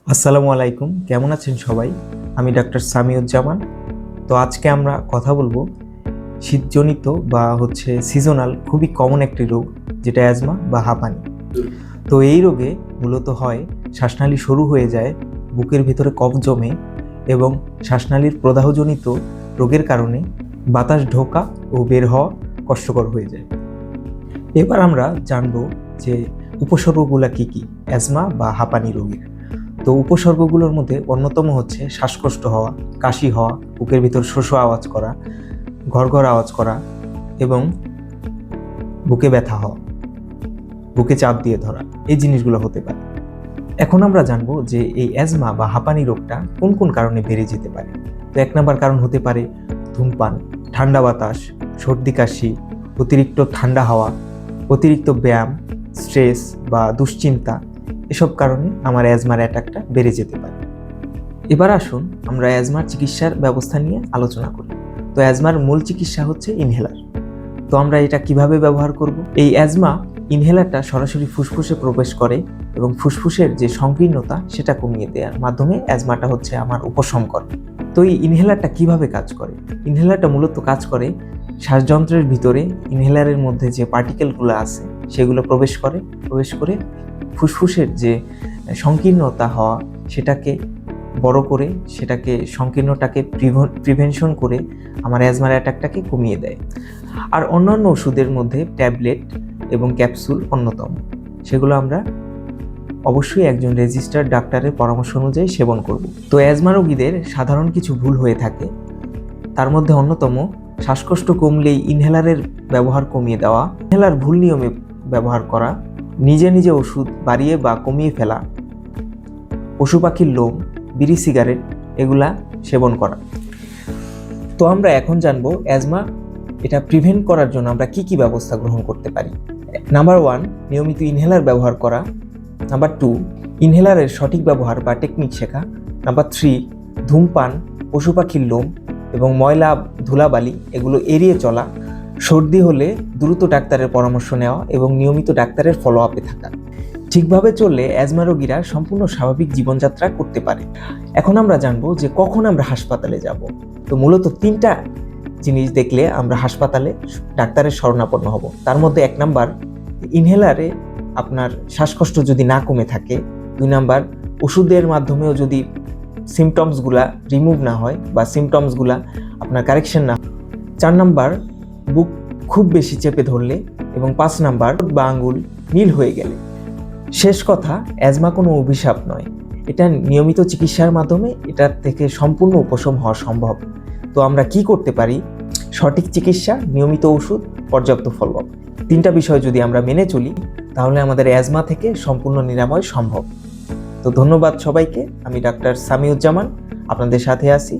আসসালামু আলাইকুম, কেমন আছেন সবাই? আমি ডাক্তার সামিউজ্জামান। তো আজকে আমরা কথা বলবো শীতজনিত বা সিজনাল খুবই কমন একটি রোগ, যেটা অ্যাজমা বা হাঁপানি। তো এই রোগে মূলত হয় শ্বাসনালী সরু হয়ে যায়, বুকের ভিতরে কফ জমে এবং শ্বাসনালীর প্রদাহজনিত রোগের কারণে বাতাস ঢোকা ও বের হওয়া কষ্টকর হয়ে যায়। এবার আমরা জানবো যে উপসর্গগুলো কি কি অ্যাজমা বা হাঁপানি রোগের। তো উপসর্গগুলোর মধ্যে অন্যতম হচ্ছে শ্বাসকষ্ট হওয়া, কাশি হওয়া, বুকের ভিতর শোষ আওয়াজ করা, ঘড়ঘড় আওয়াজ করা এবং বুকে ব্যথা হওয়া, বুকে চাপ দিয়ে ধরা, এই জিনিসগুলো হতে পারে। এখন আমরা জানবো যে এই অ্যাজমা বা হাঁপানি রোগটা কোন কোন কারণে বেড়ে যেতে পারে। তো 1 নম্বর কারণ হতে পারে ধূমপান, ঠান্ডা বাতাস, সর্দি কাশি, অতিরিক্ত ঠান্ডা হাওয়া, অতিরিক্ত ব্যায়াম, স্ট্রেস বা দুশ্চিন্তা, এসব কারণে আমার অ্যাজমার অ্যাটাকটা বেড়ে যেতে পারে। এবার আসুন আমরা অ্যাজমার চিকিৎসার ব্যবস্থা নিয়ে আলোচনা করি। তো অ্যাজমার মূল চিকিৎসা হচ্ছে ইনহেলার। তো আমরা এটা কিভাবে ব্যবহার করব? এই অ্যাজমা ইনহেলারটা সরাসরি ফুসফুসে প্রবেশ করে এবং ফুসফুসের যে সংকীর্ণতা সেটা কমিয়ে দেওয়ার মাধ্যমে অ্যাজমাটা আমার উপশম করে। তো এই ইনহেলারটা কিভাবে কাজ করে? ইনহেলারটা মূলত কাজ করে শ্বাসযন্ত্রের ভিতরে ইনহেলারের মধ্যে যে পার্টিকেলগুলো আছে সেগুলো প্রবেশ করে ফুসফুসের যে সংকীর্ণতা হওয়া সেটাকে বড় করে, সেটাকে সংকীর্ণটাকে প্রিভেনশন করে আমার অ্যাজমার অ্যাটাকটাকে কমিয়ে দেয়। আর অন্যান্য ওষুধের মধ্যে ট্যাবলেট এবং ক্যাপসুল অন্যতম, সেগুলো আমরা অবশ্যই একজন রেজিস্টার্ড ডাক্তারের পরামর্শ অনুযায়ী সেবন করব। তো অ্যাজমা রোগীদের সাধারণ কিছু ভুল হয়ে থাকে, তার মধ্যে অন্যতম শ্বাসকষ্ট কমলেই ইনহেলারের ব্যবহার কমিয়ে দেওয়া, ইনহেলার ভুল নিয়মে ব্যবহার করা, নিজে নিজে ওষুধ বাড়িয়ে বা কমিয়ে ফেলা, পশু পাখির লোম, বিড়ি, সিগারেট এগুলা সেবন করা। তো আমরা এখন জানবো অ্যাজমা এটা প্রিভেন্ট করার জন্য আমরা কি কি ব্যবস্থা গ্রহণ করতে পারি। নাম্বার 1, নিয়মিত ইনহেলার ব্যবহার করা। নাম্বার 2, ইনহেলারের সঠিক ব্যবহার বা টেকনিক শেখা। নাম্বার 3, ধূমপান, পশু পাখির লোম এবং ময়লা ধুলাবালি এগুলো এড়িয়ে চলা। সর্দি হলে দ্রুত ডাক্তারের পরামর্শ নেওয়া এবং নিয়মিত ডাক্তারের ফলো আপে থাকা। ঠিকভাবে চললে অ্যাজমা রোগীরা সম্পূর্ণ স্বাভাবিক জীবনযাত্রা করতে পারে। এখন আমরা জানবো যে কখন আমরা হাসপাতালে যাব। তো মূলত 3টা জিনিস দেখলে আমরা হাসপাতালে ডাক্তারের শরণাপন্ন হব। তার মধ্যে 1 নাম্বার, ইনহেলারে আপনার শ্বাসকষ্ট যদি না কমে থাকে। 2 নাম্বার, ওষুধের মাধ্যমেও যদি সিমটমসগুলা রিমুভ না হয় বা সিমটমসগুলা আপনার কারেকশন না। 4 নাম্বার, বুক খুব বেশি চেপে ধরলে এবং 5 নাম্বার, বা আঙ্গুল নীল হয়ে গেলে। শেষ কথা, অ্যাজমা কোনো অভিশাপ নয়, এটা নিয়মিত চিকিৎসার মাধ্যমে এটার থেকে সম্পূর্ণ উপশম হওয়া সম্ভব। তো আমরা কি করতে পারি? সঠিক চিকিৎসা, নিয়মিত ওষুধ, পর্যাপ্ত ফলোআপ, 3টা বিষয় যদি আমরা মেনে চলি তাহলে আমাদের অ্যাজমা থেকে সম্পূর্ণ নিরাময় সম্ভব। তো ধন্যবাদ সবাইকে। আমি ডাক্তার সামিউজ্জামান আপনাদের সাথে আছি।